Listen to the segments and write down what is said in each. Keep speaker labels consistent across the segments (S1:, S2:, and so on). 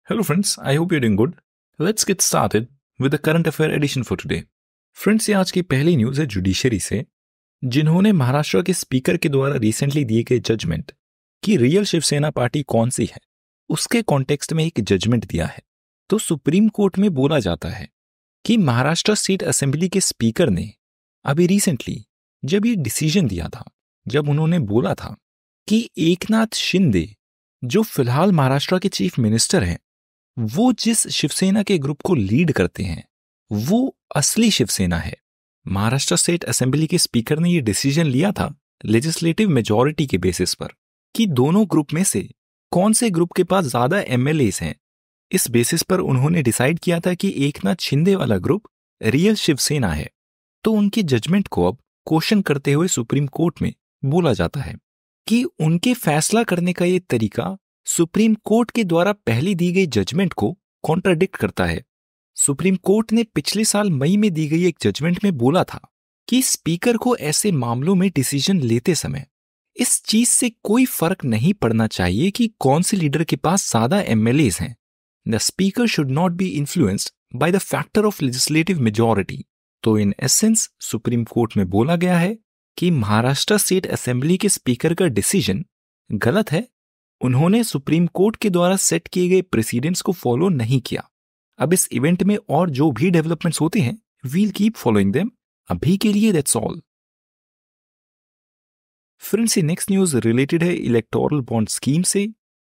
S1: Hello friends, I hope you're doing good. Let's get started with the current affair edition for today. Friends, ये आज की पहली news है judiciary से, जिन्होंने महाराष्ट्र के स्पीकर के द्वारा रिसेंटली दिए गए जजमेंट कि रियल शिवसेना पार्टी कौन सी है, उसके कॉन्टेक्स्ट में एक जजमेंट दिया है। तो सुप्रीम कोर्ट में बोला जाता है कि महाराष्ट्र स्टेट असेंबली के स्पीकर ने अभी रिसेंटली जब ये डिसीजन दिया था, जब उन्होंने बोला था कि एकनाथ शिंदे जो फिलहाल महाराष्ट्र के चीफ मिनिस्टर हैं, वो जिस शिवसेना के ग्रुप को लीड करते हैं वो असली शिवसेना है। महाराष्ट्र स्टेट असेंबली के स्पीकर ने ये डिसीजन लिया था लेजिस्लेटिव मेजॉरिटी के बेसिस पर कि दोनों ग्रुप में से कौन से ग्रुप के पास ज्यादा एमएलएस हैं। इस बेसिस पर उन्होंने डिसाइड किया था कि एकनाथ शिंदे वाला ग्रुप रियल शिवसेना है। तो उनके जजमेंट को अब क्वेश्चन करते हुए सुप्रीम कोर्ट में बोला जाता है कि उनके फैसला करने का ये तरीका सुप्रीम कोर्ट के द्वारा पहले दी गई जजमेंट को कॉन्ट्राडिक्ट करता है। सुप्रीम कोर्ट ने पिछले साल मई में दी गई एक जजमेंट में बोला था कि स्पीकर को ऐसे मामलों में डिसीजन लेते समय इस चीज से कोई फर्क नहीं पड़ना चाहिए कि कौन से लीडर के पास ज्यादा एमएलएस हैं। The speaker should not be influenced by the factor of legislative majority. तो इन एसेंस सुप्रीम कोर्ट में बोला गया है कि महाराष्ट्र स्टेट असेंबली के स्पीकर का डिसीजन गलत है। उन्होंने सुप्रीम कोर्ट के द्वारा सेट किए गए प्रेसिडेंट्स को फॉलो नहीं किया। अब इस इवेंट में और जो भी डेवलपमेंट्स होते हैं, वील कीप फॉलोइंग देम। अभी के लिए that's all. Friends, next news related है इलेक्टोरल बॉन्ड स्कीम से,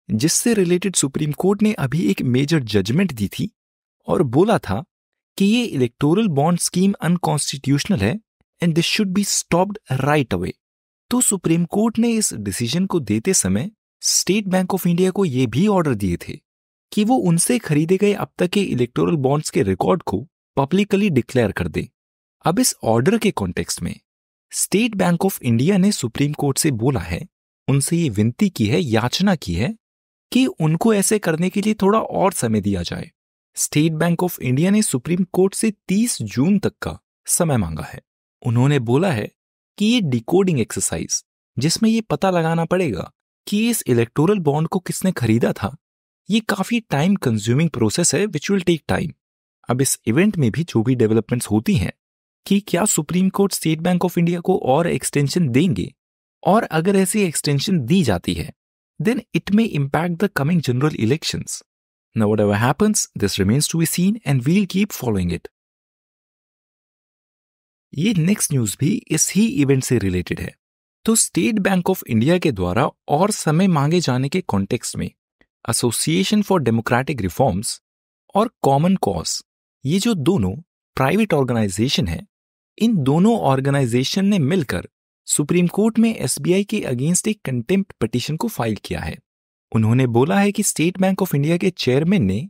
S1: जिससे रिलेटेड सुप्रीम कोर्ट ने अभी एक मेजर जजमेंट दी थी और बोला था कि ये इलेक्टोरल बॉन्ड स्कीम अनकॉन्स्टिट्यूशनल है and this should be stopped right away. तो सुप्रीम कोर्ट ने इस डिसीजन को देते समय स्टेट बैंक ऑफ इंडिया को यह भी ऑर्डर दिए थे कि वो उनसे खरीदे गए अब तक के इलेक्टोरल बॉन्ड्स के रिकॉर्ड को पब्लिकली डिक्लेयर कर दे। अब इस ऑर्डर के कॉन्टेक्स्ट में स्टेट बैंक ऑफ इंडिया ने सुप्रीम कोर्ट से बोला है, उनसे ये विनती की है, याचना की है कि उनको ऐसे करने के लिए थोड़ा और समय दिया जाए। स्टेट बैंक ऑफ इंडिया ने सुप्रीम कोर्ट से 30 जून तक का समय मांगा है। उन्होंने बोला है कि ये डिकोडिंग एक्सरसाइज, जिसमें ये पता लगाना पड़ेगा कि इस इलेक्टोरल बॉन्ड को किसने खरीदा था, ये काफी टाइम कंज्यूमिंग प्रोसेस है विच विल टेक टाइम। अब इस इवेंट में भी जो भी डेवलपमेंट्स होती हैं कि क्या supreme court state bank of India को और एक्सटेंशन देंगे, और अगर ऐसी एक्सटेंशन दी जाती है then it may impact the coming general elections. Now whatever happens this remains to be seen and we will keep following it. ये नेक्स्ट न्यूज भी इस ही इवेंट से रिलेटेड है। तो स्टेट बैंक ऑफ इंडिया के द्वारा और समय मांगे जाने के कॉन्टेक्स्ट में एसोसिएशन फॉर डेमोक्रेटिक रिफॉर्म्स और कॉमन कॉज, ये जो दोनों प्राइवेट ऑर्गेनाइजेशन है, इन दोनों ऑर्गेनाइजेशन ने मिलकर सुप्रीम कोर्ट में एसबीआई के अगेंस्ट एक कंटेम्प्ट पिटीशन को फाइल किया है। उन्होंने बोला है कि स्टेट बैंक ऑफ इंडिया के चेयरमैन ने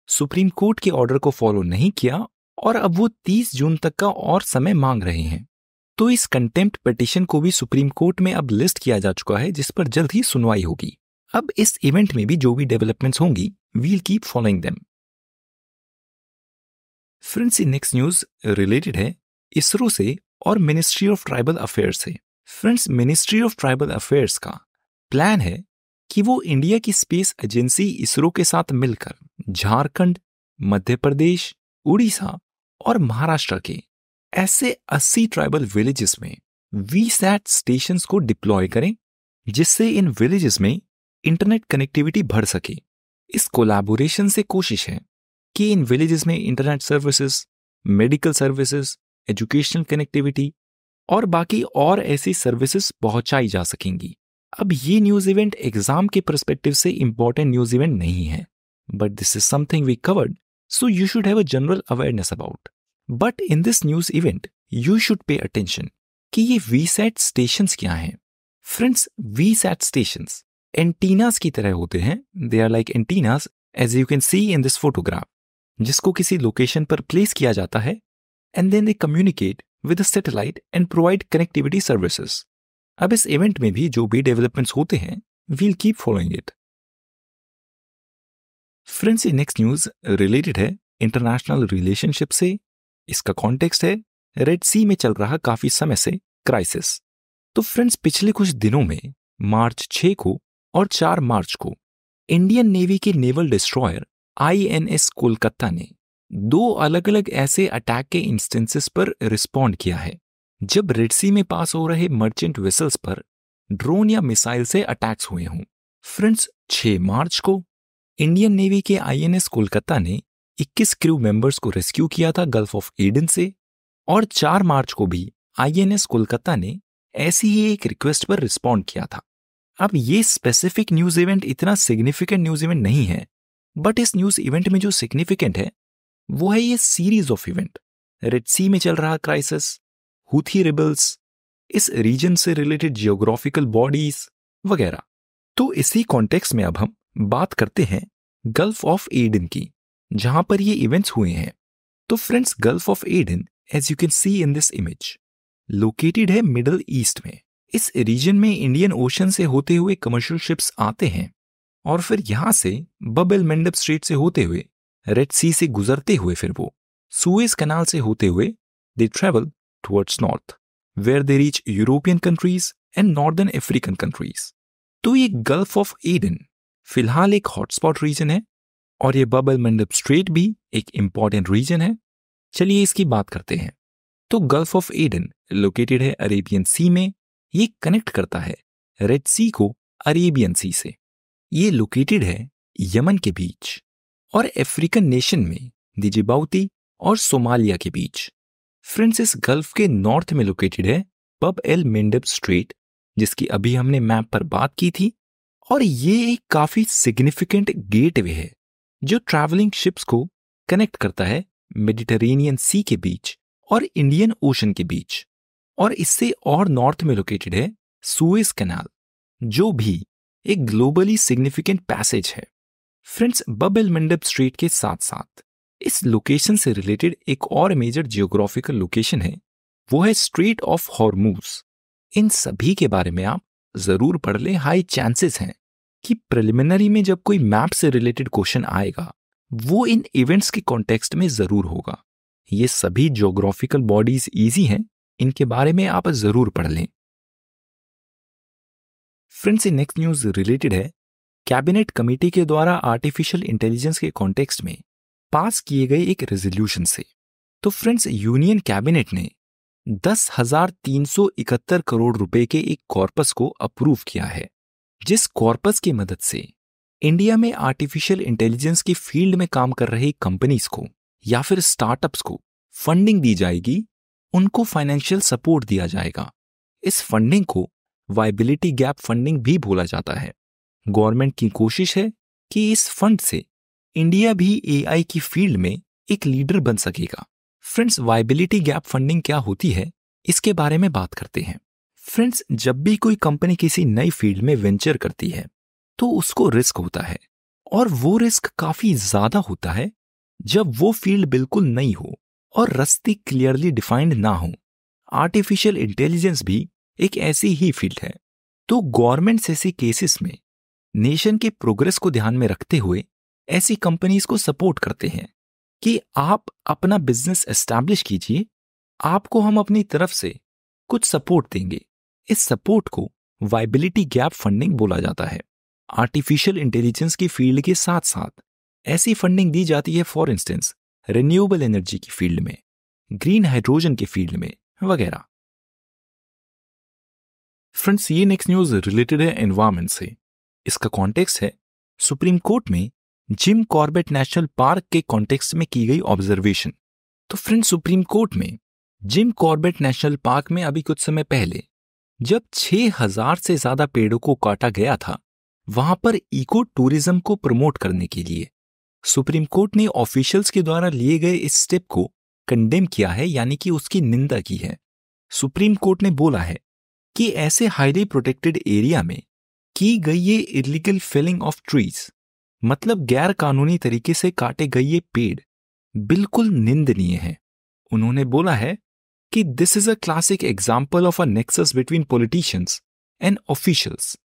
S1: सुप्रीम कोर्ट के ऑर्डर को फॉलो नहीं किया और अब वो 30 जून तक का और समय मांग रहे हैं। तो इस कंटेम्प्ट पिटीशन को भी सुप्रीम कोर्ट में अब लिस्ट किया जा चुका है, जिस पर जल्द ही सुनवाई होगी। अब इस इवेंट में भी जो भी डेवलपमेंट्स होंगी, we'll keep following them. Friends, next news related है इसरो से और मिनिस्ट्री ऑफ ट्राइबल अफेयर्स से। Friends, ministry of tribal affairs का प्लान है कि वो इंडिया की स्पेस एजेंसी इसरो के साथ मिलकर झारखंड, मध्य प्रदेश, उड़ीसा और महाराष्ट्र के ऐसे 80 ट्राइबल विलेजेस में वीसैट स्टेशंस को डिप्लॉय करें, जिससे इन विलेजेस में इंटरनेट कनेक्टिविटी बढ़ सके। इस कोलैबोरेशन से कोशिश है कि इन विलेजेस में internet services, medical services, educational connectivity और बाकी और ऐसी सर्विसेज पहुंचाई जा सकेंगी। अब ये न्यूज इवेंट एग्जाम के पर्सपेक्टिव से इंपॉर्टेंट न्यूज इवेंट नहीं है, but this is something we covered, so you should have a general awareness about. But in this news event, you should pay attention कि ये VSAT stations क्या हैं। Friends, VSAT stations antennas की तरह होते हैं। They are like antennas as you can see in this photograph, जिसको किसी लोकेशन पर प्लेस किया जाता है and then they communicate with the satellite and provide connectivity services. अब इस इवेंट में भी जो भी डेवलपमेंट्स होते हैं, we'll keep following it. Friends, ये नेक्स्ट न्यूज रिलेटेड है इंटरनेशनल रिलेशनशिप से। इसका कॉन्टेक्स्ट है रेड सी में चल रहा काफी समय से क्राइसिस। तो फ्रेंड्स, पिछले कुछ दिनों में मार्च 6 को और 4 मार्च को इंडियन नेवी के नेवल डिस्ट्रॉयर INS कोलकाता ने 2 अलग अलग ऐसे अटैक के इंस्टेंसेस पर रिस्पॉन्ड किया है जब रेड सी में पास हो रहे मर्चेंट वेसल्स पर ड्रोन या मिसाइल से अटैक्स हुए हों। फ्रेंड्स, 6 मार्च को इंडियन नेवी के INS कोलकाता ने 21 क्रू मेंबर्स को रेस्क्यू किया था गल्फ ऑफ एडन से, और 4 मार्च को भी INS कोलकाता ने ऐसी ही एक रिक्वेस्ट पर रिस्पॉन्ड किया था। अब ये स्पेसिफिक न्यूज इवेंट इतना सिग्निफिकेंट न्यूज इवेंट नहीं है, बट इस न्यूज इवेंट में जो सिग्निफिकेंट है वो है ये सीरीज ऑफ इवेंट। रेड सी में चल रहा क्राइसिस, हुथी रिबल्स, इस रीजन से रिलेटेड जियोग्राफिकल बॉडीज वगैरह। तो इसी कॉन्टेक्स्ट में अब हम बात करते हैं गल्फ ऑफ एडन की, जहां पर ये इवेंट्स हुए हैं। तो friends, gulf of Aden as you can see in this image located है मिडल ईस्ट में। इस रीजन में इंडियन ओशन से होते हुए कमर्शियल शिप्स आते हैं और फिर यहां से बब एल मंडब स्ट्रेट से होते हुए रेड सी से गुजरते हुए फिर वो सुएज कनाल से होते हुए they travel towards north where they reach European countries and northern African countries. तो ये गल्फ ऑफ एडन फिलहाल एक हॉटस्पॉट रीजन है और ये बब एल मंडब स्ट्रेट भी एक इंपॉर्टेंट रीजन है। चलिए इसकी बात करते हैं। तो गल्फ ऑफ एडन लोकेटेड है अरेबियन सी में। ये कनेक्ट करता है रेड सी को अरेबियन सी से। ये लोकेटेड है यमन के बीच और अफ्रीकन नेशन में डिजिबाउती और सोमालिया के बीच। फ्रेंड्स, इस गल्फ के नॉर्थ में लोकेटेड है बब एल मंडब स्ट्रेट, जिसकी अभी हमने मैप पर बात की थी, और ये एक काफी सिग्निफिकेंट गेटवे है जो ट्रैवलिंग शिप्स को कनेक्ट करता है मेडिटरेनियन सी के बीच और इंडियन ओशन के बीच। और इससे और नॉर्थ में लोकेटेड है सुएज कैनाल, जो भी एक ग्लोबली सिग्निफिकेंट पैसेज है। फ्रेंड्स, बब एल मंडब स्ट्रेट के साथ साथ इस लोकेशन से रिलेटेड एक और मेजर जियोग्राफिकल लोकेशन है, वो है स्ट्रेट ऑफ हॉर्मूज। इन सभी के बारे में आप जरूर पढ़ लें। हाई चांसेस हैं कि प्रिलिमिनरी में जब कोई मैप से रिलेटेड क्वेश्चन आएगा वो इन इवेंट्स के कॉन्टेक्स्ट में जरूर होगा। ये सभी ज्योग्राफिकल बॉडीज इजी हैं, इनके बारे में आप जरूर पढ़ लें। फ्रेंड्स, नेक्स्ट न्यूज रिलेटेड है कैबिनेट कमेटी के द्वारा आर्टिफिशियल इंटेलिजेंस के कॉन्टेक्स्ट में पास किए गए एक रेजोल्यूशन से। तो फ्रेंड्स, यूनियन कैबिनेट ने 10,371 करोड़ रुपए के एक कॉर्पस को अप्रूव किया है, जिस कॉर्पस की मदद से इंडिया में आर्टिफिशियल इंटेलिजेंस की फील्ड में काम कर रही कंपनीज को या फिर स्टार्टअप्स को फंडिंग दी जाएगी, उनको फाइनेंशियल सपोर्ट दिया जाएगा। इस फंडिंग को वायबिलिटी गैप फंडिंग भी बोला जाता है। गवर्नमेंट की कोशिश है कि इस फंड से इंडिया भी AI की फील्ड में एक लीडर बन सकेगा। फ्रेंड्स, वायबिलिटी गैप फंडिंग क्या होती है, इसके बारे में बात करते हैं। फ्रेंड्स, जब भी कोई कंपनी किसी नई फील्ड में वेंचर करती है तो उसको रिस्क होता है, और वो रिस्क काफी ज्यादा होता है जब वो फील्ड बिल्कुल नई हो और रास्ते क्लियरली डिफाइंड ना हो। आर्टिफिशियल इंटेलिजेंस भी एक ऐसी ही फील्ड है। तो गवर्नमेंट्स ऐसी केसेस में नेशन के प्रोग्रेस को ध्यान में रखते हुए ऐसी कंपनीज को सपोर्ट करते हैं कि आप अपना बिजनेस एस्टैब्लिश कीजिए, आपको हम अपनी तरफ से कुछ सपोर्ट देंगे। इस सपोर्ट को वायबिलिटी गैप फंडिंग बोला जाता है। आर्टिफिशियल इंटेलिजेंस की फील्ड के साथ साथ ऐसी फंडिंग दी जाती है, फॉर इंस्टेंस रिन्यूएबल एनर्जी की फील्ड में, ग्रीन हाइड्रोजन की फील्ड में वगैरह। फ्रेंड्स, ये नेक्स्ट न्यूज रिलेटेड है एनवायरमेंट से। इसका कॉन्टेक्स्ट है सुप्रीम कोर्ट में जिम कॉर्बेट नेशनल पार्क के कॉन्टेक्स्ट में की गई ऑब्जर्वेशन। तो फ्रेंड्स, सुप्रीम कोर्ट में जिम कॉर्बेट नेशनल पार्क में अभी कुछ समय पहले जब 6,000 से ज्यादा पेड़ों को काटा गया था, वहां पर इको टूरिज्म को प्रमोट करने के लिए सुप्रीम कोर्ट ने ऑफिशियल्स के द्वारा लिए गए इस स्टेप को कंडेम किया है, यानी कि उसकी निंदा की है। सुप्रीम कोर्ट ने बोला है कि ऐसे हाईली प्रोटेक्टेड एरिया में की गई ये इलीगल फेलिंग ऑफ ट्रीज, मतलब गैर कानूनी तरीके से काटे गए ये पेड़, बिल्कुल निंदनीय है। उन्होंने बोला है कि this is a classic example of a nexus between politicians and officials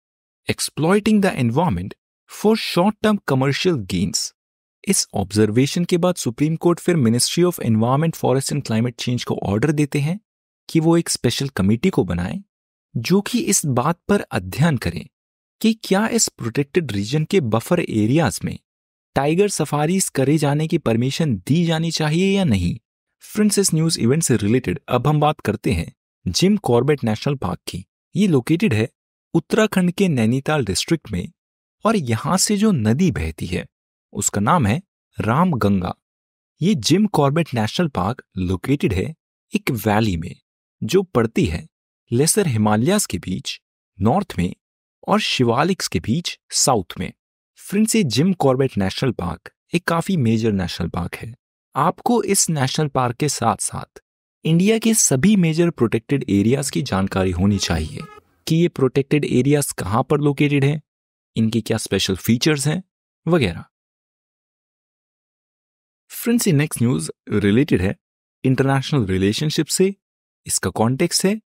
S1: exploiting the environment for short term commercial gains. इस ऑब्जर्वेशन के बाद सुप्रीम कोर्ट फिर ministry of environment, forest and climate change को ऑर्डर देते हैं कि वो एक स्पेशल कमेटी को बनाए जो कि इस बात पर अध्ययन करें कि क्या इस प्रोटेक्टेड रीजन के बफर एरियाज में टाइगर सफारीज करे जाने की परमिशन दी जानी चाहिए या नहीं? फ्रेंड्स, इस न्यूज इवेंट से रिलेटेड अब हम बात करते हैं जिम कॉर्बेट नेशनल पार्क की। ये लोकेटेड है उत्तराखंड के नैनीताल डिस्ट्रिक्ट में और यहां से जो नदी बहती है उसका नाम है रामगंगा। ये Jim Corbett national park located है एक वैली में जो पड़ती है लेसर हिमालयाज के बीच नॉर्थ में और शिवालिक्स के बीच साउथ में। फ्रेंड्स, ये जिम कॉर्बेट नेशनल पार्क एक काफी मेजर नेशनल पार्क है। आपको इस नेशनल पार्क के साथ साथ इंडिया के सभी मेजर प्रोटेक्टेड एरियाज की जानकारी होनी चाहिए कि ये प्रोटेक्टेड एरियाज कहां पर लोकेटेड है, इनके क्या स्पेशल फीचर्स हैं वगैरह। फ्रेंड्स, ये नेक्स्ट न्यूज रिलेटेड है इंटरनेशनल रिलेशनशिप से। इसका कॉन्टेक्स्ट है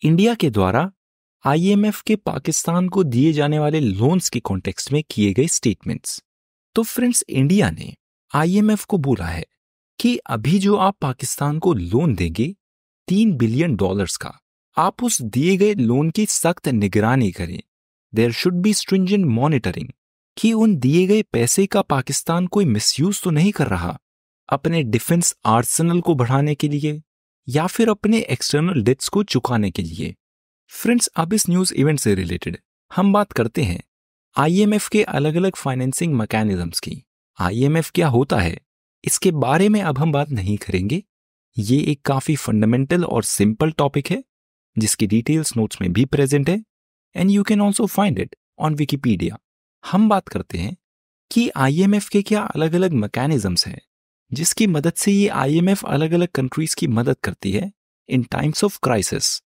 S1: इंडिया के द्वारा आईएमएफ के पाकिस्तान को दिए जाने वाले लोन्स के कॉन्टेक्स्ट में किए गए स्टेटमेंट्स। तो फ्रेंड्स, इंडिया ने आईएमएफ को बोला है कि अभी जो आप पाकिस्तान को लोन देंगे $3 बिलियन का, आप उस दिए गए लोन की सख्त निगरानी करें। There should be stringent monitoring कि उन दिए गए पैसे का पाकिस्तान कोई मिसयूज तो नहीं कर रहा अपने डिफेंस आर्सेनल को बढ़ाने के लिए या फिर अपने एक्सटर्नल डेट्स को चुकाने के लिए। फ्रेंड्स, अब इस न्यूज इवेंट से रिलेटेड हम बात करते हैं आईएमएफ के अलग अलग फाइनेंसिंग मैकेनिज्म्स की। आईएमएफ क्या होता है इसके बारे में अब हम बात नहीं करेंगे। ये एक काफी फंडामेंटल और सिंपल टॉपिक है जिसकी डिटेल्स नोट्स में भी प्रेजेंट है and you can also find it on Wikipedia. हम बात करते हैं कि आईएमएफ के क्या अलग अलग मैकेनिज्म्स हैं जिसकी मदद से ये आईएमएफ अलग अलग कंट्रीज की मदद करती है इन टाइम्स ऑफ क्राइसिस।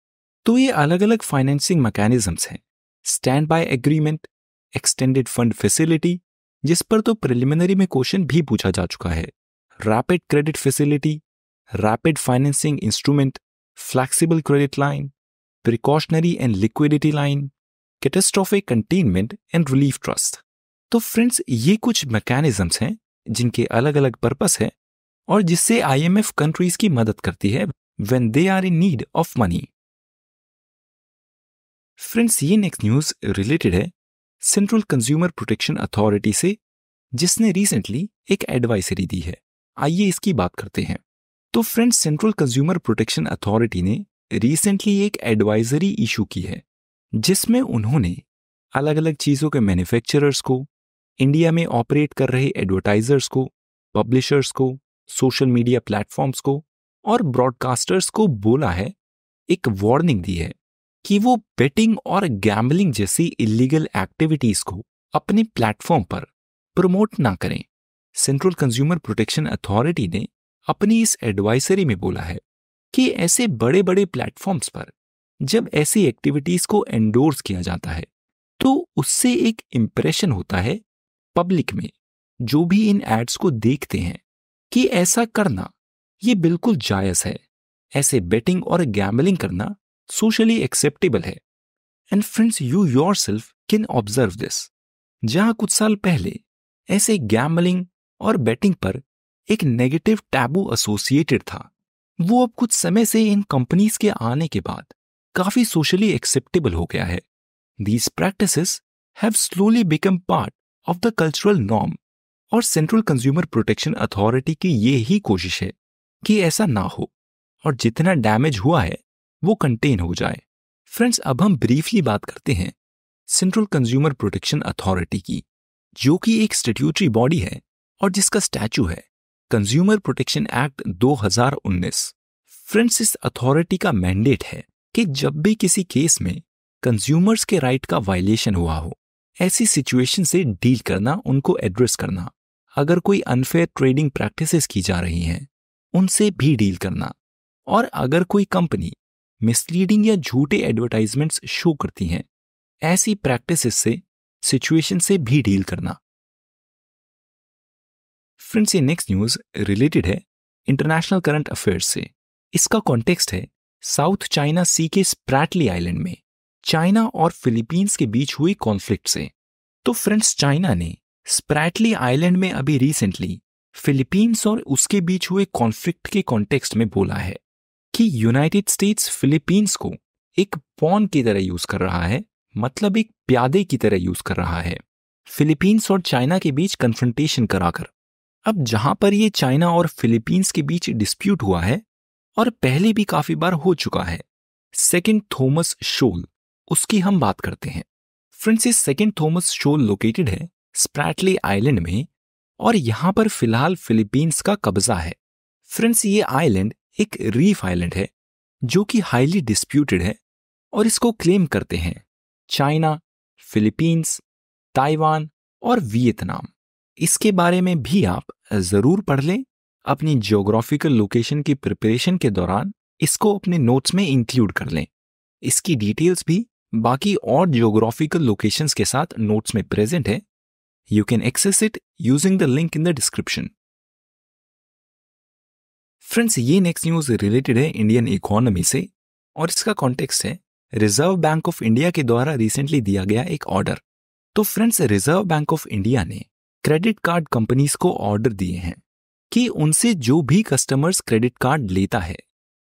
S1: तो ये अलग अलग फाइनेंसिंग मैकेनिज्म्स हैं stand by agreement, extended fund facility जिस पर तो प्रिलिमिनरी में क्वेश्चन भी पूछा जा चुका है, rapid credit facility, rapid financing instrument, flexible credit line, precautionary and liquidity line, catastrophic containment and relief trust. तो फ्रेंड्स, ये कुछ मैकेनिज्म्स हैं जिनके अलग अलग पर्पस है और जिससे आईएमएफ कंट्रीज की मदद करती है when they are in need of money. Friends, ये नेक्स्ट न्यूज रिलेटेड है सेंट्रल कंज्यूमर प्रोटेक्शन अथॉरिटी से जिसने रिसेंटली एक एडवाइजरी दी है। आइए इसकी बात करते हैं। तो friends, central consumer protection authority ने रिसेंटली एक एडवाइजरी इशू की है जिसमें उन्होंने अलग अलग चीज़ों के मैन्युफैक्चरर्स को, इंडिया में ऑपरेट कर रहे एडवर्टाइजर्स को, पब्लिशर्स को, सोशल मीडिया प्लेटफॉर्म्स को और ब्रॉडकास्टर्स को बोला है, एक वार्निंग दी है कि वो बेटिंग और गैम्बलिंग जैसी इलीगल एक्टिविटीज को अपने प्लेटफॉर्म पर प्रमोट ना करें। सेंट्रल कंज्यूमर प्रोटेक्शन अथॉरिटी ने अपनी इस एडवाइजरी में बोला है कि ऐसे बड़े बड़े प्लेटफॉर्म्स पर जब ऐसी एक्टिविटीज को एंडोर्स किया जाता है तो उससे एक इंप्रेशन होता है पब्लिक में जो भी इन एड्स को देखते हैं कि ऐसा करना ये बिल्कुल जायज है, ऐसे बेटिंग और गैम्बलिंग करना सोशली एक्सेप्टेबल है। And friends, you yourself can observe this. जहां कुछ साल पहले ऐसे गैम्बलिंग और बेटिंग पर एक नेगेटिव टैबू एसोसिएटेड था, वो अब कुछ समय से इन कंपनीज के आने के बाद काफी सोशली एक्सेप्टेबल हो गया है। These practices have slowly become part of the cultural norm और सेंट्रल कंज्यूमर प्रोटेक्शन अथॉरिटी की ये ही कोशिश है कि ऐसा ना हो और जितना डैमेज हुआ है वो कंटेन हो जाए। फ्रेंड्स, अब हम ब्रीफली बात करते हैं सेंट्रल कंज्यूमर प्रोटेक्शन अथॉरिटी की, जो कि एक स्टैट्यूटरी बॉडी है और जिसका स्टैचू है कंज्यूमर प्रोटेक्शन एक्ट 2019। फ्रेंड्स, इस अथॉरिटी का मैंडेट है कि जब भी किसी केस में कंज्यूमर्स के राइट का वायलेशन हुआ हो, ऐसी सिचुएशन से डील करना, उनको एड्रेस करना, अगर कोई अनफेयर ट्रेडिंग प्रैक्टिसेस की जा रही हैं उनसे भी डील करना, और अगर कोई कंपनी मिसलीडिंग या झूठे एडवर्टाइजमेंट्स शो करती हैं, ऐसी प्रैक्टिसेस से सिचुएशन से भी डील करना। फ्रेंड्स, ये नेक्स्ट न्यूज रिलेटेड है इंटरनेशनल करंट अफेयर्स से। इसका कॉन्टेक्स्ट है साउथ चाइना सी के स्प्रैटली आइलैंड में चाइना और फिलीपींस के बीच हुई कॉन्फ्लिक्ट से। तो फ्रेंड्स, चाइना ने स्प्रैटली आइलैंड में अभी रिसेंटली फिलीपींस और उसके बीच हुए कॉन्फ्लिक्ट के कॉन्टेक्स्ट में बोला है कि यूनाइटेड स्टेट्स फिलीपींस को एक पॉन की तरह यूज कर रहा है, मतलब एक प्यादे की तरह यूज कर रहा है। फिलीपींस और चाइना के बीच कन्फ्रंटेशन कराकर। अब जहां पर ये चाइना और फिलीपींस के बीच डिस्प्यूट हुआ है और पहले भी काफी बार हो चुका है, सेकेंड थॉमस शोल, उसकी हम बात करते हैं। फ्रेंड्स, ये सेकेंड थॉमस शोल लोकेटेड है स्प्रैटली आइलैंड में और यहां पर फिलहाल फिलीपींस का कब्जा है। फ्रेंड्स, ये आइलैंड एक रीफ आइलैंड है जो कि हाईली डिस्प्यूटेड है और इसको क्लेम करते हैं चाइना, फिलीपींस, ताइवान और वियतनाम। इसके बारे में भी आप जरूर पढ़ लें। अपनी जियोग्राफिकल लोकेशन की प्रिपरेशन के दौरान इसको अपने नोट्स में इंक्लूड कर लें। इसकी डिटेल्स भी बाकी और जियोग्राफिकल लोकेशंस के साथ नोट्स में प्रेजेंट है। You can access it using the link in the description. Friends, ये नेक्स्ट न्यूज रिलेटेड है इंडियन इकोनॉमी से और इसका कॉन्टेक्स्ट है रिजर्व बैंक ऑफ इंडिया के द्वारा रिसेंटली दिया गया एक ऑर्डर। तो friends, reserve bank of India ने क्रेडिट कार्ड कंपनीज को ऑर्डर दिए हैं कि उनसे जो भी कस्टमर्स क्रेडिट कार्ड लेता है,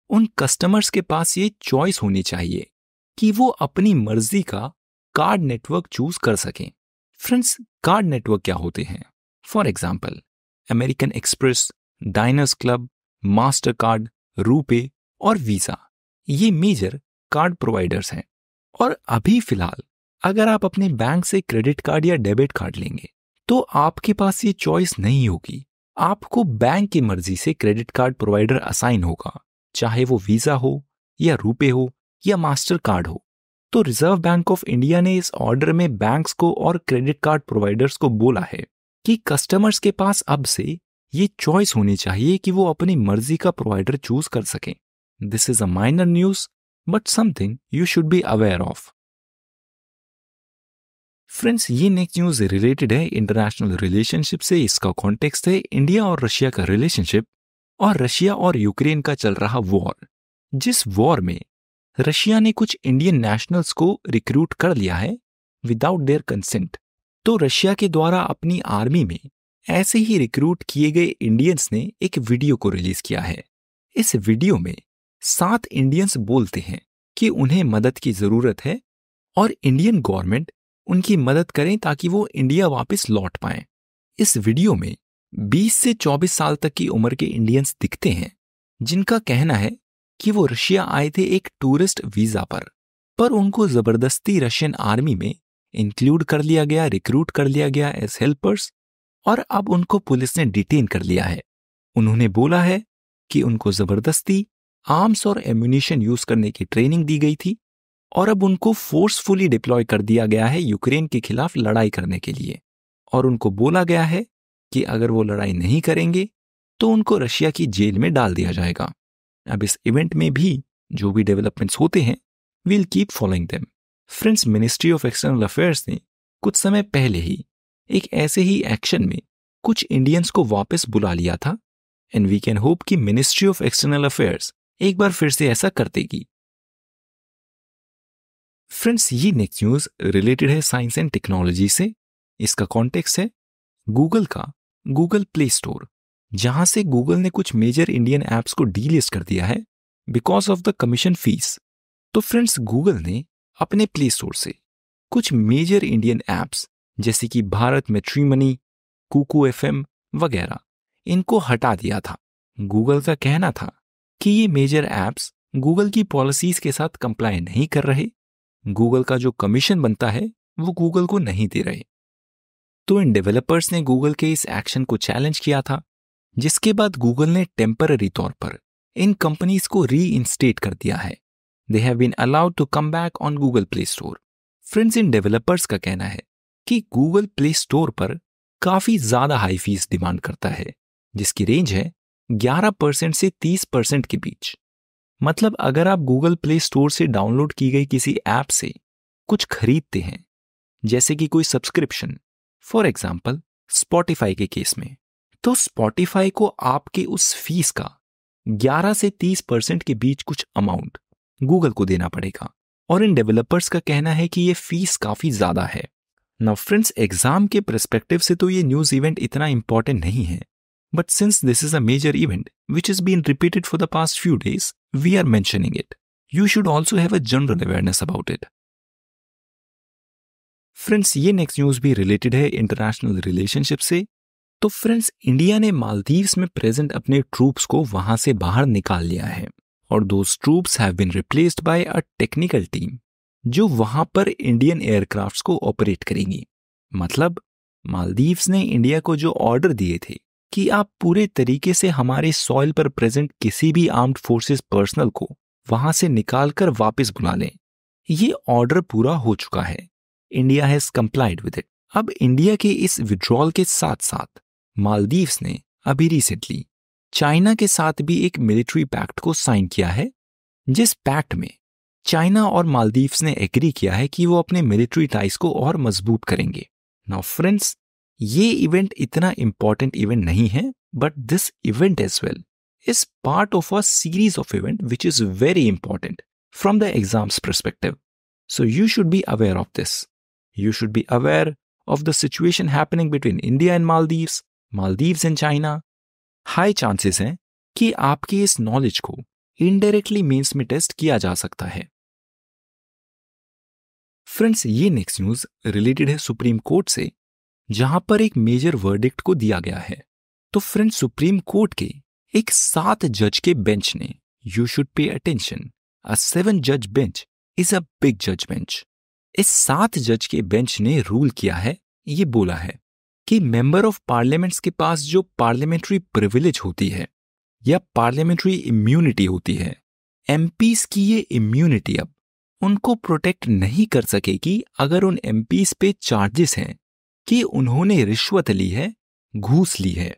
S1: उन कस्टमर्स के पास ये चॉइस होनी चाहिए कि वो अपनी मर्जी का कार्ड नेटवर्क चूज कर सकें। फ्रेंड्स, कार्ड नेटवर्क क्या होते हैं? For example, American Express, Diners Club, Mastercard, RuPay और वीजा, ये मेजर कार्ड प्रोवाइडर्स हैं। और अभी फिलहाल अगर आप अपने बैंक से क्रेडिट कार्ड या डेबिट कार्ड लेंगे तो आपके पास ये चॉइस नहीं होगी। आपको बैंक की मर्जी से क्रेडिट कार्ड प्रोवाइडर असाइन होगा, चाहे वो वीजा हो या रूपे हो या मास्टर कार्ड हो। तो रिजर्व बैंक ऑफ इंडिया ने इस ऑर्डर में बैंक्स को और क्रेडिट कार्ड प्रोवाइडर्स को बोला है कि कस्टमर्स के पास अब से ये चॉइस होनी चाहिए कि वो अपनी मर्जी का प्रोवाइडर चूज कर सकें। This is a minor news but something you should be aware of. Friends, ये नेक्स्ट न्यूज रिलेटेड है इंटरनेशनल रिलेशनशिप से। इसका कॉन्टेक्स्ट है इंडिया और रशिया का रिलेशनशिप और रशिया और यूक्रेन का चल रहा वॉर, जिस वॉर में रशिया ने कुछ इंडियन नेशनल्स को रिक्रूट कर लिया है विदाउट देयर कंसेंट। तो रशिया के द्वारा अपनी आर्मी में ऐसे ही रिक्रूट किए गए इंडियंस ने एक वीडियो को रिलीज किया है। इस वीडियो में 7 इंडियंस बोलते हैं कि उन्हें मदद की जरूरत है और इंडियन गवर्नमेंट उनकी मदद करें ताकि वो इंडिया वापस लौट पाएं। इस वीडियो में 20 से 24 साल तक की उम्र के इंडियंस दिखते हैं जिनका कहना है कि वो रशिया आए थे एक टूरिस्ट वीजा पर उनको जबरदस्ती रशियन आर्मी में इंक्लूड कर लिया गया, रिक्रूट कर लिया गया एज हेल्पर्स और अब उनको पुलिस ने डिटेन कर लिया है। उन्होंने बोला है कि उनको जबरदस्ती आर्म्स और एम्यूनिशन यूज करने की ट्रेनिंग दी गई थी और अब उनको फोर्सफुली डिप्लॉय कर दिया गया है यूक्रेन के खिलाफ लड़ाई करने के लिए और उनको बोला गया है कि अगर वो लड़ाई नहीं करेंगे तो उनको रशिया की जेल में डाल दिया जाएगा। अब इस इवेंट में भी जो भी डेवलपमेंट्स होते हैं, we'll keep following them. Friends, ministry of external affairs ने कुछ समय पहले ही एक ऐसे ही एक्शन में कुछ इंडियंस को वापस बुला लिया था एंड वी कैन होप कि मिनिस्ट्री ऑफ एक्सटर्नल अफेयर्स एक बार फिर से ऐसा कर देगी। फ्रेंड्स, ये नेक्स्ट न्यूज रिलेटेड है साइंस एंड टेक्नोलॉजी से। इसका कॉन्टेक्स्ट है गूगल का गूगल प्ले स्टोर, जहां से गूगल ने कुछ मेजर इंडियन ऐप्स को डीलिस्ट कर दिया है because of the commission fees. तो फ्रेंड्स, गूगल ने अपने प्ले स्टोर से कुछ मेजर इंडियन ऐप्स जैसे कि भारत मैट्रिमनी, कुकू एफएम वगैरह, इनको हटा दिया था। गूगल का कहना था कि ये मेजर ऐप्स गूगल की पॉलिसीज के साथ कंप्लाई नहीं कर रहे, गूगल का जो कमीशन बनता है वो गूगल को नहीं दे रहे। तो इन डेवलपर्स ने गूगल के इस एक्शन को चैलेंज किया था, जिसके बाद गूगल ने टेम्पररी तौर पर इन कंपनीज को रीइंस्टेट कर दिया है। They have been allowed to come back on Google Play Store. Friends, इन डेवलपर्स का कहना है कि गूगल प्ले स्टोर पर काफी ज्यादा हाई फीस डिमांड करता है, जिसकी रेंज है 11% से 30% के बीच। मतलब अगर आप गूगल प्ले स्टोर से डाउनलोड की गई किसी ऐप से कुछ खरीदते हैं, जैसे कि कोई सब्सक्रिप्शन, फॉर एग्जाम्पल स्पॉटिफाई के केस में, तो स्पॉटिफाई को आपके उस फीस का 11 से 30% के बीच कुछ अमाउंट गूगल को देना पड़ेगा। और इन डेवलपर्स का कहना है कि ये फीस काफी ज्यादा है। नाउ फ्रेंड्स, एग्जाम के पर्सपेक्टिव से तो ये न्यूज इवेंट इतना इंपॉर्टेंट नहीं है, but since this is a major event which has been repeated for the past few days, we are mentioning it. You should also have a general awareness about it. Friends ये next news भी related है international relationship से। तो friends India ने मालदीव्स में present अपने troops को वहां से बाहर निकाल लिया है और those troops have been replaced by a technical team जो वहां पर इंडियन एयरक्राफ्ट्स को ऑपरेट करेंगी। मतलब मालदीव्स ने इंडिया को जो ऑर्डर दिए थे कि आप पूरे तरीके से हमारे सॉइल पर प्रेजेंट किसी भी आर्म्ड फोर्सेस पर्सनल को वहां से निकालकर वापस बुला लें, ये ऑर्डर पूरा हो चुका है। India has complied with it. अब इंडिया के इस विड्रॉल के साथ साथ मालदीव्स ने अभी रिसेंटली चाइना के साथ भी एक मिलिट्री पैक्ट को साइन किया है, जिस पैक्ट में चाइना और मालदीव्स ने एग्री किया है कि वो अपने मिलिट्री टाइज को और मजबूत करेंगे। नाउ फ्रेंड्स ये इवेंट इतना इंपॉर्टेंट इवेंट नहीं है, but this event as well is part of a series of event which is very important from the exams perspective. So you should be aware of this. You should be aware of the situation happening between India and Maldives, Maldives and China. High chances हैं कि आपकी इस knowledge को indirectly mains में test किया जा सकता है। फ्रेंड्स ये नेक्स्ट न्यूज रिलेटेड है सुप्रीम कोर्ट से, जहां पर एक मेजर वर्डिक्ट को दिया गया है। तो फ्रेंड्स सुप्रीम कोर्ट के एक 7 जज के बेंच ने, यू शुड पे अटेंशन, अ 7 जज बेंच इज अ बिग जज बेंच। इस 7 जज के बेंच ने रूल किया है, ये बोला है कि मेंबर ऑफ पार्लियामेंट्स के पास जो पार्लियामेंट्री प्रिविलेज होती है या पार्लियामेंट्री इम्यूनिटी होती है, एमपीज की ये इम्यूनिटी अब उनको प्रोटेक्ट नहीं कर सकेगी अगर उन एमपीज पे चार्जेस हैं कि उन्होंने रिश्वत ली है, घूस ली है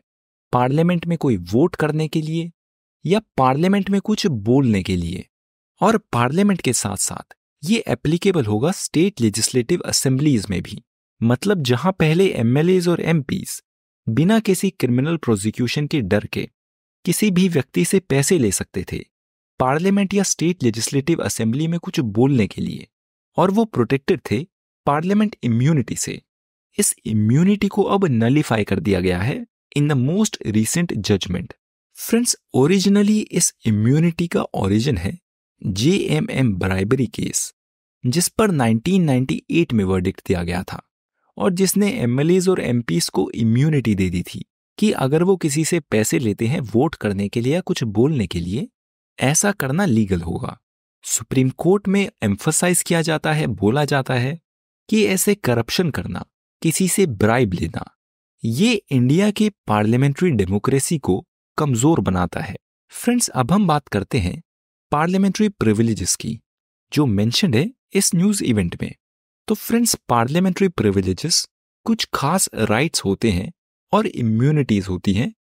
S1: पार्लियामेंट में कोई वोट करने के लिए या पार्लियामेंट में कुछ बोलने के लिए। और पार्लियामेंट के साथ साथ ये एप्लीकेबल होगा स्टेट लेजिस्लेटिव असेंबलीज में भी। मतलब जहां पहले एमएलएज और एमपीज बिना किसी क्रिमिनल प्रोसिक्यूशन के डर के किसी भी व्यक्ति से पैसे ले सकते थे पार्लियामेंट या स्टेट लेजिस्लेटिव असेंबली में कुछ बोलने के लिए, और वो प्रोटेक्टेड थे पार्लियामेंट इम्यूनिटी से। इस इम्यूनिटी को अब नलिफाई कर दिया गया है in the most recent judgement. Friends originally इस इम्यूनिटी का ओरिजिन है जेएमएम ब्राइबरी केस, जिस पर 1998 में वर्डिक्ट दिया गया था और जिसने एमएलएज और एमपीज को इम्यूनिटी दे दी थी कि अगर वो किसी से पैसे लेते हैं वोट करने के लिए या कुछ बोलने के लिए, ऐसा करना लीगल होगा। सुप्रीम कोर्ट में एम्फसाइज किया जाता है, बोला जाता है कि ऐसे करप्शन करना, किसी से ब्राइब लेना, ये इंडिया के पार्लियामेंट्री डेमोक्रेसी को कमजोर बनाता है। फ्रेंड्स अब हम बात करते हैं पार्लियामेंट्री प्रिविलेजेस की जो मेंशन्ड है इस न्यूज इवेंट में। तो फ्रेंड्स पार्लियामेंट्री प्रिविलेजेस कुछ खास राइट्स होते हैं और इम्यूनिटीज होती हैं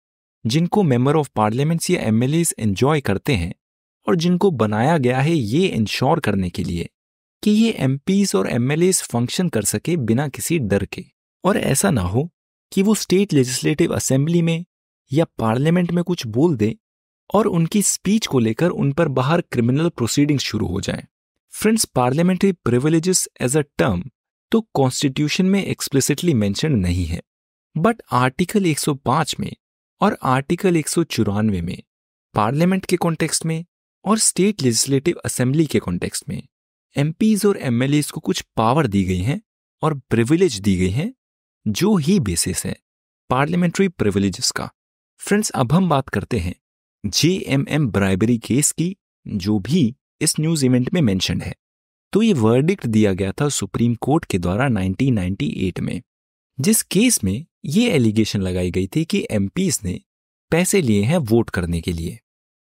S1: जिनको मेंबर ऑफ पार्लियामेंट्स या एमएलएज एंजॉय करते हैं और जिनको बनाया गया है ये इंश्योर करने के लिए कि ये एमपीज और एमएलएज फंक्शन कर सके बिना किसी डर के, और ऐसा ना हो कि वो स्टेट लेजिस्लेटिव असेंबली में या पार्लियामेंट में कुछ बोल दे और उनकी स्पीच को लेकर उन पर बाहर क्रिमिनल प्रोसीडिंग्स शुरू हो जाएं। Friends parliamentary privileges as a term तो कॉन्स्टिट्यूशन में एक्सप्लिसिटली मेंशन नहीं है, बट आर्टिकल 105 में और आर्टिकल 194 में पार्लियामेंट के कॉन्टेक्स्ट में और स्टेट लेजिस्लेटिव असेंबली के कॉन्टेक्स्ट में एमपीज और एमएलएज को कुछ पावर दी गई हैं और प्रिविलेज दी गई हैं जो ही बेसिस है पार्लियामेंट्री प्रिविलेजेस का। फ्रेंड्स अब हम बात करते हैं जेएमएम ब्राइबरी केस की जो भी इस न्यूज इवेंट में मेंशन्ड है। तो ये वर्डिक्ट दिया गया था सुप्रीम कोर्ट के द्वारा 1998 में, जिस केस में ये एलिगेशन लगाई गई थी कि एमपीज ने पैसे लिए हैं वोट करने के लिए।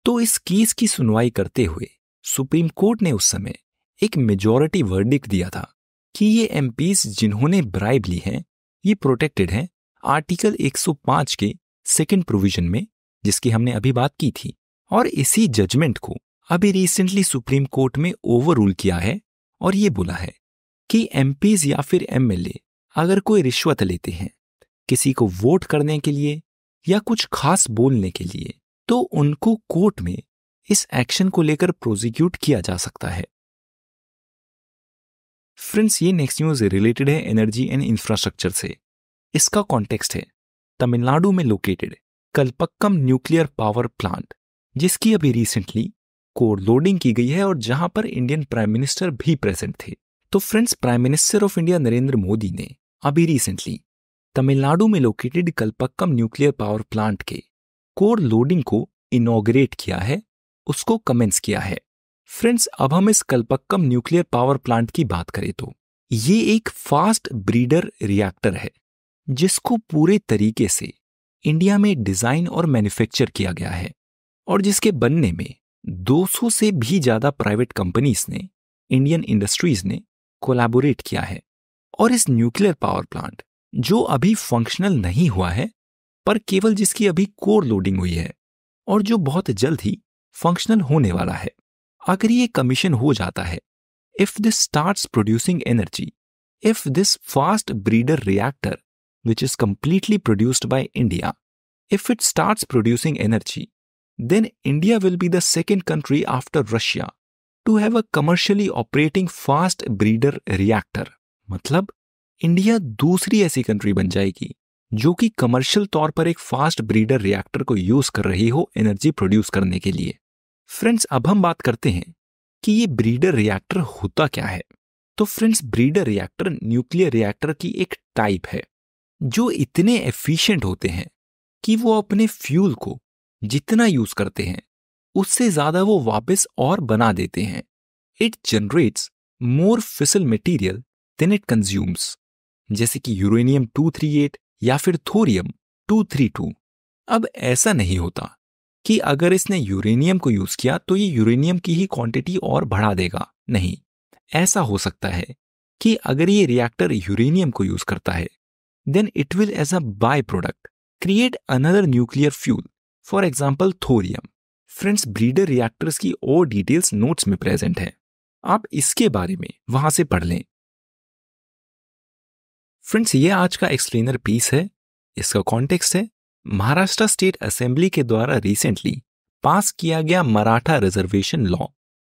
S1: तो इस केस की सुनवाई करते हुए सुप्रीम कोर्ट ने उस समय एक मेजॉरिटी वर्डिक्ट दिया था कि ये एमपीज जिन्होंने ब्राइब ली हैं ये प्रोटेक्टेड हैं आर्टिकल 105 के सेकंड प्रोविजन में, जिसकी हमने अभी बात की थी। और इसी जजमेंट को अभी रिसेंटली सुप्रीम कोर्ट में ओवररूल किया है और ये बोला है कि एमपीज या फिर एमएलए अगर कोई रिश्वत लेते हैं किसी को वोट करने के लिए या कुछ खास बोलने के लिए, तो उनको कोर्ट में इस एक्शन को लेकर प्रोसिक्यूट किया जा सकता है। फ्रेंड्स ये नेक्स्ट न्यूज रिलेटेड है एनर्जी एंड इंफ्रास्ट्रक्चर से। इसका कॉन्टेक्स्ट है तमिलनाडु में located Kalpakkam nuclear power plant, जिसकी अभी रिसेंटली कोर लोडिंग की गई है और जहां पर इंडियन प्राइम मिनिस्टर भी प्रेजेंट थे। तो friends, prime minister of India Narendra Modi ने अभी रिसेंटली तमिलनाडु में located Kalpakkam nuclear power plant के कोर लोडिंग को इनॉग्रेट किया है, उसको कमेंस किया है। फ्रेंड्स, अब हम इस कलपक्कम न्यूक्लियर पावर प्लांट की बात करें तो ये एक फास्ट ब्रीडर रिएक्टर है जिसको पूरे तरीके से इंडिया में डिजाइन और मैन्युफैक्चर किया गया है और जिसके बनने में 200 से भी ज्यादा प्राइवेट कंपनीज ने, इंडियन इंडस्ट्रीज ने कोलैबोरेट किया है। और इस न्यूक्लियर पावर प्लांट जो अभी फंक्शनल नहीं हुआ है, पर केवल जिसकी अभी कोर लोडिंग हुई है और जो बहुत जल्द ही फंक्शनल होने वाला है, अगर ये कमीशन हो जाता है, if this starts producing energy, if this fast breeder reactor which is completely produced by India, if it starts producing energy, then India will be the second country after Russia to have a commercially operating fast breeder reactor. मतलब India दूसरी ऐसी country बन जाएगी जो कि commercial तौर पर एक फास्ट ब्रीडर रिएक्टर को यूज कर रही हो एनर्जी प्रोड्यूस करने के लिए। फ्रेंड्स, अब हम बात करते हैं कि ये ब्रीडर रिएक्टर होता क्या है। तो friends, breeder reactor nuclear reactor की एक टाइप है जो इतने एफिशिएंट होते हैं कि वो अपने फ्यूल को जितना यूज करते हैं उससे ज्यादा वो वापस और बना देते हैं। इट जनरेट्स मोर फिसल मटेरियल देन इट कंज्यूम्स, जैसे कि यूरेनियम 238 या फिर थोरियम 232। अब ऐसा नहीं होता कि अगर इसने यूरेनियम को यूज किया तो ये यूरेनियम की ही क्वांटिटी और बढ़ा देगा। नहीं, ऐसा हो सकता है कि अगर ये रिएक्टर यूरेनियम को यूज करता है, then it will as a byproduct create another nuclear fuel, for example thorium. Friends, breeder reactors की और डिटेल्स नोट्स में प्रेजेंट है, आप इसके बारे में वहां से पढ़ लें। फ्रेंड्स, ये आज का एक्सप्लेनर पीस है। इसका कॉन्टेक्स्ट है महाराष्ट्र स्टेट असेंबली के द्वारा रिसेंटली पास किया गया मराठा रिजर्वेशन लॉ।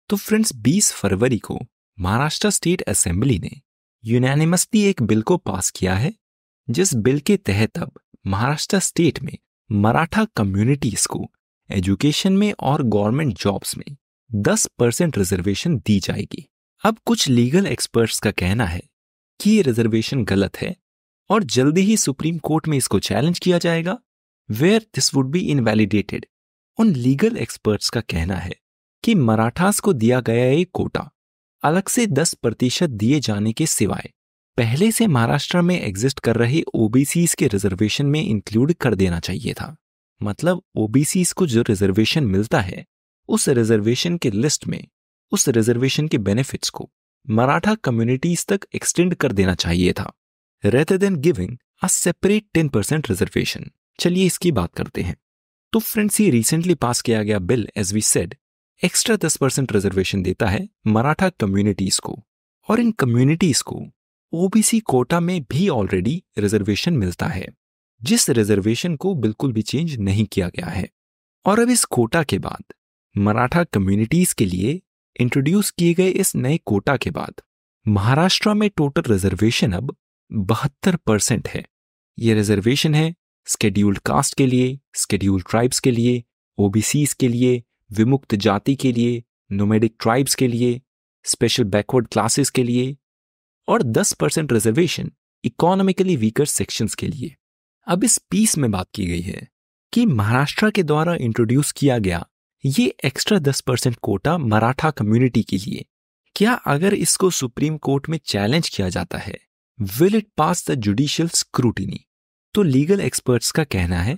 S1: तो फ्रेंड्स, 20 फरवरी को महाराष्ट्र स्टेट असेंबली ने यूनानिमसली एक बिल को पास किया है जिस बिल के तहत अब महाराष्ट्र स्टेट में मराठा कम्युनिटीज को एजुकेशन में और गवर्नमेंट जॉब्स में 10% रिजर्वेशन दी जाएगी। अब कुछ लीगल एक्सपर्ट्स का कहना है कि ये रिजर्वेशन गलत है और जल्दी ही सुप्रीम कोर्ट में इसको चैलेंज किया जाएगा, where this would be invalidated. उन लीगल एक्सपर्ट्स का कहना है कि मराठास को दिया गया एक कोटा अलग से 10% दिए जाने के सिवाय पहले से महाराष्ट्र में एग्जिस्ट कर रहे ओबीसीज के रिजर्वेशन में इंक्लूड कर देना चाहिए था। मतलब ओबीसीज को जो रिजर्वेशन मिलता है उस रिजर्वेशन के लिस्ट में उस रिजर्वेशन के बेनिफिट्स को मराठा कम्युनिटीज तक एक्सटेंड कर देना चाहिए था, rather than giving a separate 10% reservation. चलिए इसकी बात करते हैं। तो फ्रेंड्स, ये रिसेंटली पास किया गया bill as we said extra 10% reservation देता है मराठा कम्युनिटीज को, और इन कम्युनिटीज को ओबीसी कोटा में भी ऑलरेडी रिजर्वेशन मिलता है, जिस रिजर्वेशन को बिल्कुल भी चेंज नहीं किया गया है। और अब इस कोटा के बाद मराठा कम्युनिटीज के लिए इंट्रोड्यूस किए गए इस नए कोटा के बाद महाराष्ट्र में टोटल रिजर्वेशन अब 72% है। ये रिजर्वेशन है स्केड्यूल्ड कास्ट के लिए, स्केड्यूल्ड ट्राइब्स के लिए, ओबीसीज के लिए, विमुक्त जाति के लिए, नोमैडिक ट्राइब्स के लिए, स्पेशल बैकवर्ड क्लासेस के लिए, और 10% रिजर्वेशन इकोनॉमिकली वीकर सेक्शंस के लिए। अब इस पीस में बात की गई है कि महाराष्ट्र के द्वारा इंट्रोड्यूस किया गया ये एक्स्ट्रा 10% कोटा मराठा कम्युनिटी के लिए, क्या अगर इसको सुप्रीम कोर्ट में चैलेंज किया जाता है, will it pass the judicial scrutiny? तो लीगल एक्सपर्ट्स का कहना है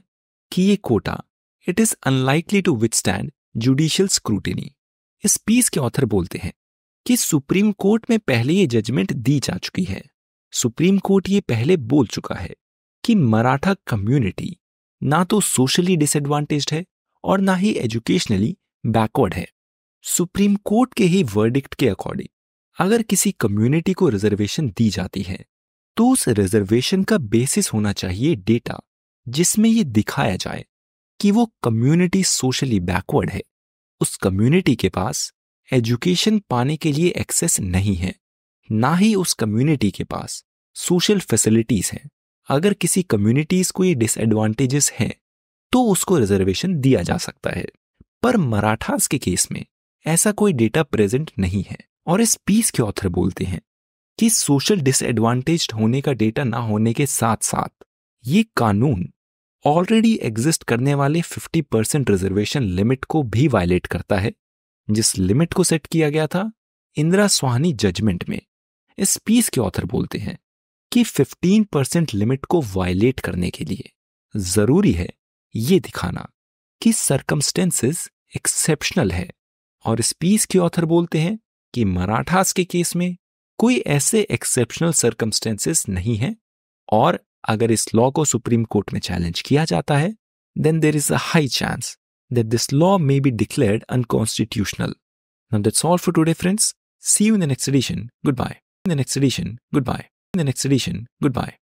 S1: कि ये quota it is unlikely to withstand judicial scrutiny. इस पीस के ऑथर बोलते हैं कि सुप्रीम कोर्ट में पहले ये जजमेंट दी जा चुकी है। सुप्रीम कोर्ट ये पहले बोल चुका है कि मराठा कम्युनिटी ना तो सोशली डिसएडवांटेज्ड है और ना ही एजुकेशनली बैकवर्ड है। सुप्रीम कोर्ट के ही वर्डिक्ट के अकॉर्डिंग अगर किसी कम्युनिटी को रिजर्वेशन दी जाती है तो उस रिजर्वेशन का बेसिस होना चाहिए डेटा जिसमें ये दिखाया जाए कि वो कम्युनिटी सोशली बैकवर्ड है, उस कम्युनिटी के पास एजुकेशन पाने के लिए एक्सेस नहीं है, ना ही उस कम्युनिटी के पास सोशल फैसिलिटीज हैं। अगर किसी कम्युनिटीज को ये डिसएडवांटेजेस हैं तो उसको रिजर्वेशन दिया जा सकता है, पर मराठास के केस में ऐसा कोई डेटा प्रेजेंट नहीं है। और इस पीस के ऑथर बोलते हैं कि सोशल डिसएडवांटेज्ड होने का डेटा ना होने के साथ साथ ये कानून ऑलरेडी एग्जिस्ट करने वाले 50% रिजर्वेशन लिमिट को भी वायलेट करता है, जिस लिमिट को सेट किया गया था इंदिरा स्वानी जजमेंट में। इस पीस के ऑथर बोलते हैं कि 15% लिमिट को वायलेट करने के लिए जरूरी है ये दिखाना कि सर्कमस्टेंसेस एक्सेप्शनल है, और इस पीस के ऑथर बोलते हैं कि मराठास के केस में कोई ऐसे एक्सेप्शनल सर्कमस्टेंसेस नहीं है, और अगर इस लॉ को सुप्रीम कोर्ट में चैलेंज किया जाता है then there is a high chance that this law may be declared unconstitutional. Now that's all for today, friends. See you in the next edition. Goodbye. In the next edition. Goodbye. In the next edition. Goodbye.